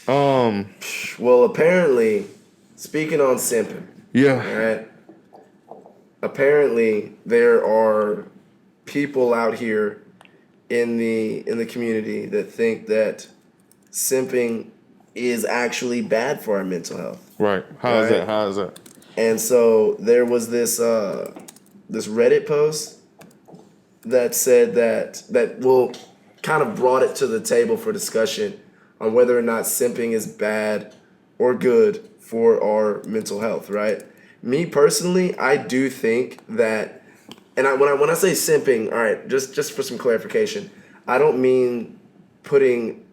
Well, apparently, speaking on simping, Yeah. all right. Apparently, there are people out here in the community that think that simping is actually bad for our mental health, Right. How is that? right? How is that? And so there was this Reddit post that said that well kind of brought it to the table for discussion on whether or not simping is bad or good for our mental health, right? Me personally, I do think that, and when I say simping, all right, just for some clarification, I don't mean putting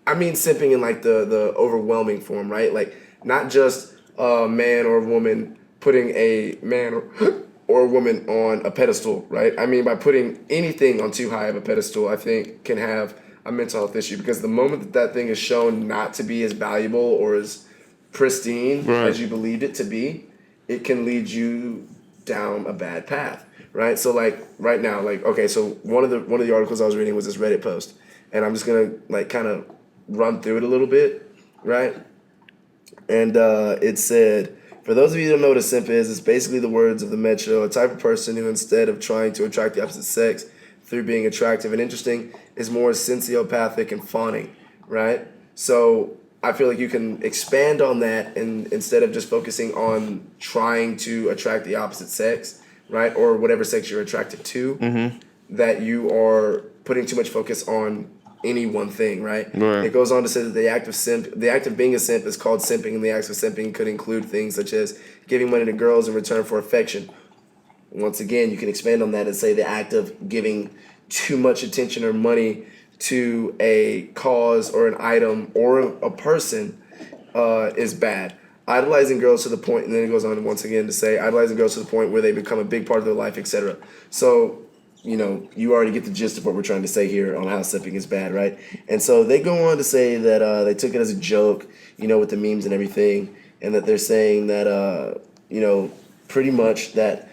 I mean simping in like the overwhelming form, right? Like not just a man or a woman putting a man or a woman on a pedestal, right? I mean by putting anything on too high of a pedestal, I think can have a mental health issue because the moment that that thing is shown not to be as valuable or as pristine Right. as you believed it to be, it can lead you down a bad path, right? So like right now, like okay, so one of the articles I was reading was this Reddit post, and I'm just gonna like kind of run through it a little bit, right? And it said, for those of you who don't know what a simp is, it's basically the words of the Metro, a type of person who instead of trying to attract the opposite sex through being attractive and interesting, is more sociopathic and fawning, right? So I feel like you can expand on that and instead of just focusing on trying to attract the opposite sex, right? Or whatever sex you're attracted to, that you are putting too much focus on any one thing, right? Right. It goes on to say that the act of being a simp is called simping, and the acts of simping could include things such as giving money to girls in return for affection. Once again, you can expand on that and say the act of giving too much attention or money to a cause or an item or a person is bad. Idolizing girls to the point, and then it goes on once again to say idolizing girls to the point where they become a big part of their life, etc. So, you already get the gist of what we're trying to say here on how simping is bad, right? And so they go on to say that they took it as a joke, with the memes and everything, and that they're saying that, pretty much that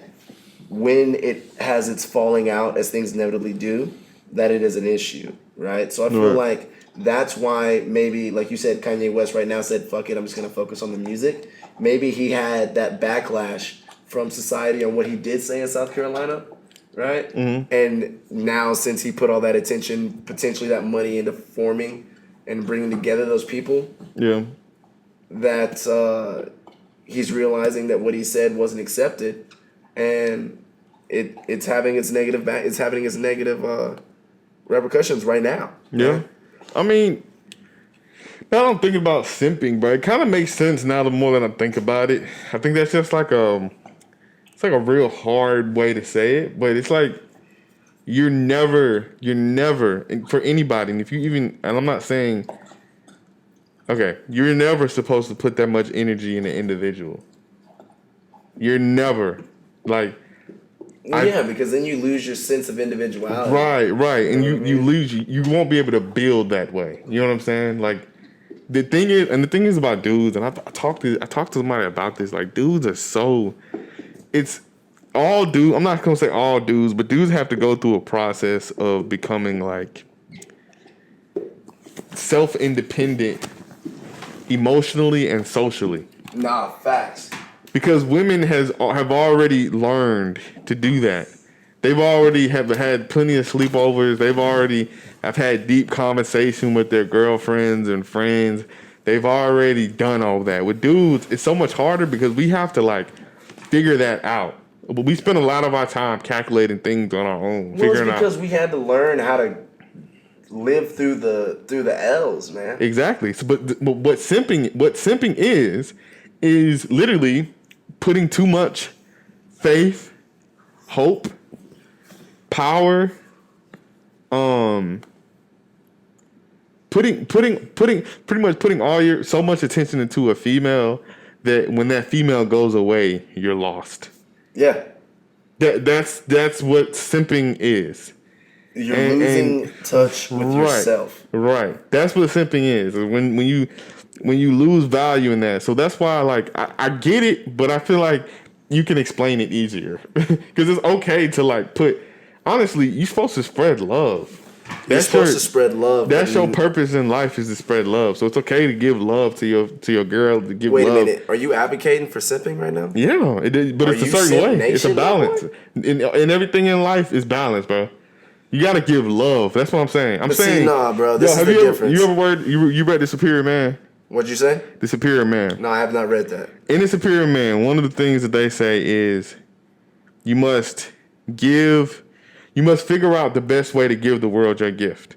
when it has its falling out, as things inevitably do, that it is an issue, right? So I feel Right. like that's why maybe, like you said, Kanye West right now said, fuck it, I'm just going to focus on the music. Maybe he had that backlash from society on what he did say in South Carolina, right? And now, since he put all that attention, potentially that money into forming and bringing together those people, Yeah. that he's realizing that what he said wasn't accepted, and it's having its negative repercussions right now. Yeah. Right? I mean, now I'm thinking about simping, but it kind of makes sense now the more that I think about it. I think that's just like it's like a real hard way to say it, but it's like you're never, and for anybody, and if you even, and I'm not saying, okay, you're never supposed to put that much energy in an individual. You're never, like, Well, I, yeah, because then you lose your sense of individuality. right, You and know what you I you mean? lose, you won't be able to build that way. You know what I'm saying? Like, the thing is about dudes, and I talked to somebody about this. Like, dudes are so, it's all dudes. I'm not gonna say all dudes, but dudes have to go through a process of becoming like self-independent, emotionally and socially. Nah, facts. Because women have already learned to do that. They've already have had plenty of sleepovers. They've already have had deep conversation with their girlfriends and friends. They've already done all that. With dudes, it's so much harder because we have to like figure that out. But we spend a lot of our time calculating things on our own, Well, it's figuring out because we had to learn how to live through the L's, man. exactly. So, but what simping is literally putting too much faith, hope, power, um, putting pretty much putting all your so much attention into a female that when that female goes away, you're lost. Yeah, That's what simping is. you're And losing touch with right, yourself. right. That's what simping is. When you lose value in that. So that's why like I get it, but I feel like you can explain it easier because it's okay to like put. Honestly, you're supposed to spread love. You're supposed to spread love. That's your purpose in life is to spread love. So it's okay to give love to your girl. To give Wait love. a minute. Are you advocating for simping right now? Yeah, but Are it's a you certain Simp way. Nation, It's a my balance. boy? In everything in life is balance, bro. You gotta give love. That's what I'm saying. I'm But saying, see, nah, bro. This is have the you difference. you read The Superior Man? What'd you say? The Superior Man. No, I have not read that. In The Superior Man, one of the things that they say is you must figure out the best way to give the world your gift.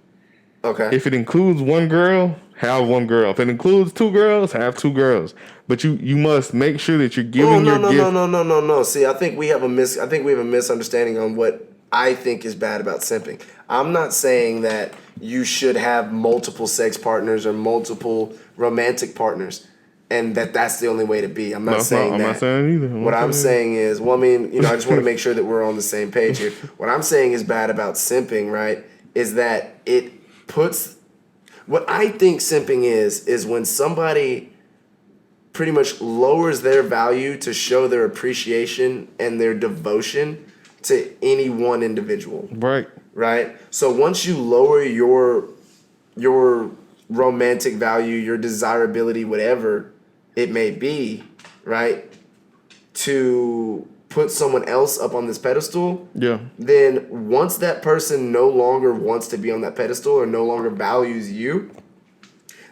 Okay. If it includes one girl, have one girl. If it includes two girls, have two girls. But you must make sure that you're giving your gift. No. See, I think we have a misunderstanding on what I think is bad about simping. I'm not saying that you should have multiple sex partners or multiple romantic partners, and that's the only way to be. I'm not saying that. I'm not saying either. What I'm saying is, well, I mean, I just want to make sure that we're on the same page here. What I'm saying is bad about simping, right, is that it puts. What I think simping is when somebody pretty much lowers their value to show their appreciation and their devotion to any one individual. Right. Right? So once you lower your romantic value, your desirability, whatever it may be, right, to put someone else up on this pedestal, Yeah. then once that person no longer wants to be on that pedestal or no longer values you,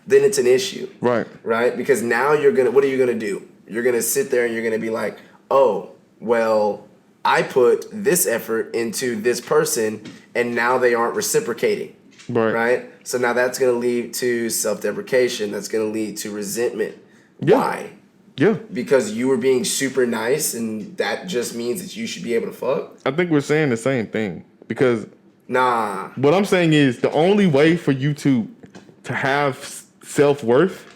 then it's an issue. Right. Right? Because now what are you gonna do? You're gonna sit there and you're gonna be like, oh, well, I put this effort into this person and now they aren't reciprocating. Right? So now that's gonna lead to self-deprecation. That's gonna lead to resentment. Yeah. Why? Yeah. Because you were being super nice and that just means that you should be able to fuck? I think we're saying the same thing. Because Nah. what I'm saying is the only way for you to have self-worth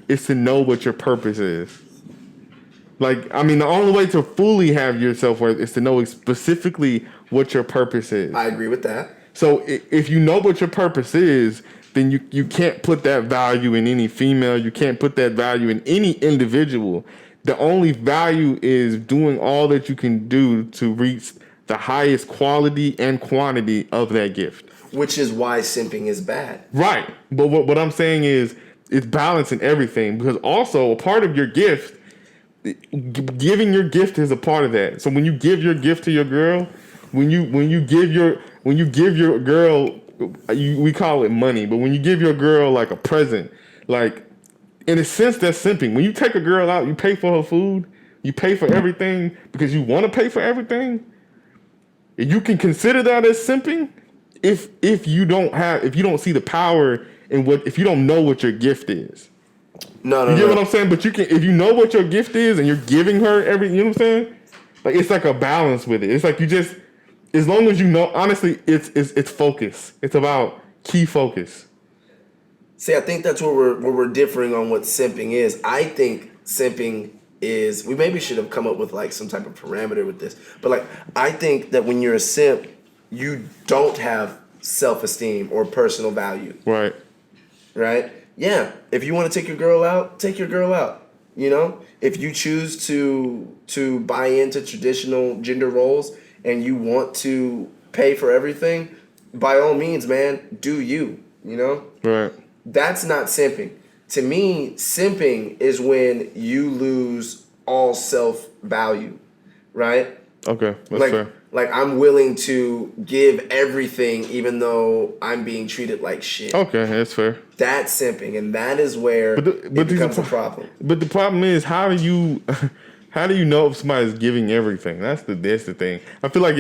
is to know what your purpose is. Like, I mean, the only way to fully have your self-worth is to know specifically what your purpose is. I agree with that. So if you know what your purpose is, then you can't put that value in any female. You can't put that value in any individual. The only value is doing all that you can do to reach the highest quality and quantity of that gift. Which is why simping is bad. Right. But what I'm saying is it's balancing everything, because also a part of your gift, giving your gift is a part of that. So when you give your gift to your girl, when you give your girl, we call it money, but when you give your girl like a present, like in a sense that's simping. When you take a girl out, you pay for her food, you pay for everything because you want to pay for everything. You can consider that as simping if you don't see the power in if you don't know what your gift is. No. You get what I'm saying? But you can, if you know what your gift is and you're giving her you know what I'm saying? Like, it's like a balance with it. It's like you just, as long as you know, honestly, it's focus. It's about key focus. See, I think that's where we're differing on what simping is. I think simping is, we maybe should have come up with like some type of parameter with this. But like, I think that when you're a simp, you don't have self-esteem or personal value. Right. Right? Yeah. If you want to take your girl out, take your girl out. You know? If you choose to buy into traditional gender roles and you want to pay for everything, by all means, man, do you. You know? Right. That's not simping. To me, simping is when you lose all self-value, right? Okay, that's fair. Like, I'm willing to give everything even though I'm being treated like shit. Okay, that's fair. That's simping, and that is where it becomes a problem. But the problem is, how do you know if somebody's giving everything? That's the thing. I feel like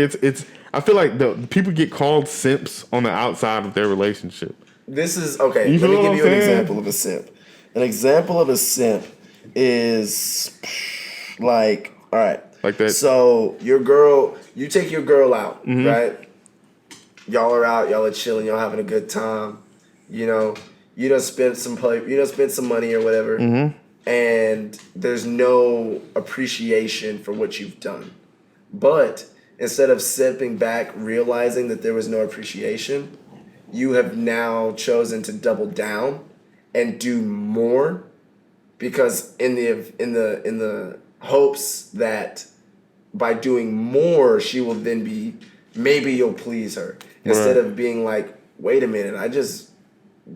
I feel like the people get called simps on the outside of their relationship. This is okay. Let me give you an example of a simp. An example of a simp is like, all right, like that. So you take your girl out, right? Y'all are out, y'all are chilling, y'all having a good time. You know, you done spent some money or whatever, and there's no appreciation for what you've done. But instead of stepping back, realizing that there was no appreciation, you have now chosen to double down and do more, because in the hopes that by doing more she will then maybe you'll please her, instead of being like, wait a minute, I just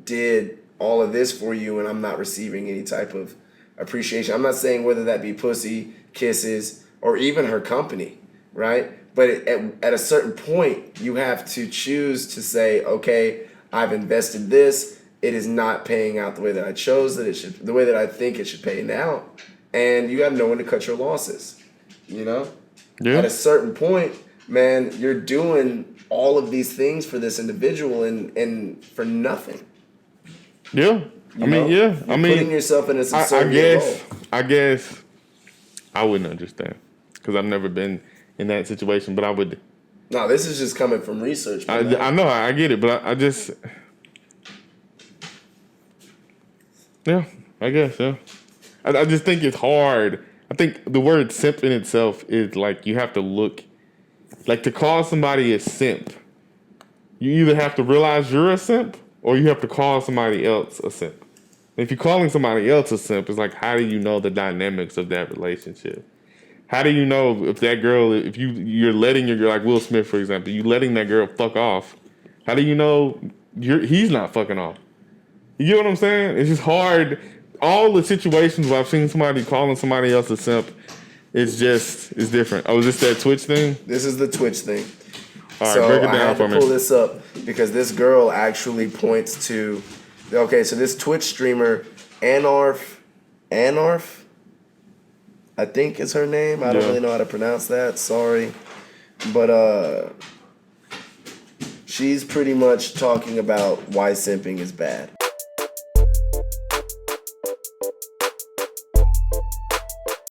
did all of this for you and I'm not receiving any type of appreciation. I'm not saying whether that be pussy, kisses, or even her company, right? But at a certain point, you have to choose to say, okay, I've invested this. It is not paying out the way that I chose that it should, the way that I think it should pay out. And you got to know when to cut your losses, you know? Yeah. At a certain point, man, you're doing all of these things for this individual and for nothing. Yeah. You know? Yeah. You're putting yourself in a subservient role. I guess I wouldn't understand because I've never been in that situation, but I would. No, this is just coming from research. I know, I get it, but I just. Yeah, I guess, yeah. I just think it's hard. I think the word simp in itself is like you have to look. Like to call somebody a simp, you either have to realize you're a simp or you have to call somebody else a simp. If you're calling somebody else a simp, it's like, how do you know the dynamics of that relationship? How do you know if that girl, if you're letting your girl, like Will Smith, for example, you letting that girl fuck off? How do you know he's not fucking off? You get what I'm saying? It's just hard. All the situations where I've seen somebody calling somebody else a simp, it's different. Oh, is this that Twitch thing? This is the Twitch thing. All right, So break it I down had for to me. pull this up because this girl actually points to. Okay, so this Twitch streamer, Anarf, I think is her name. I don't really know how to pronounce that. Sorry, but she's pretty much talking about why simping is bad.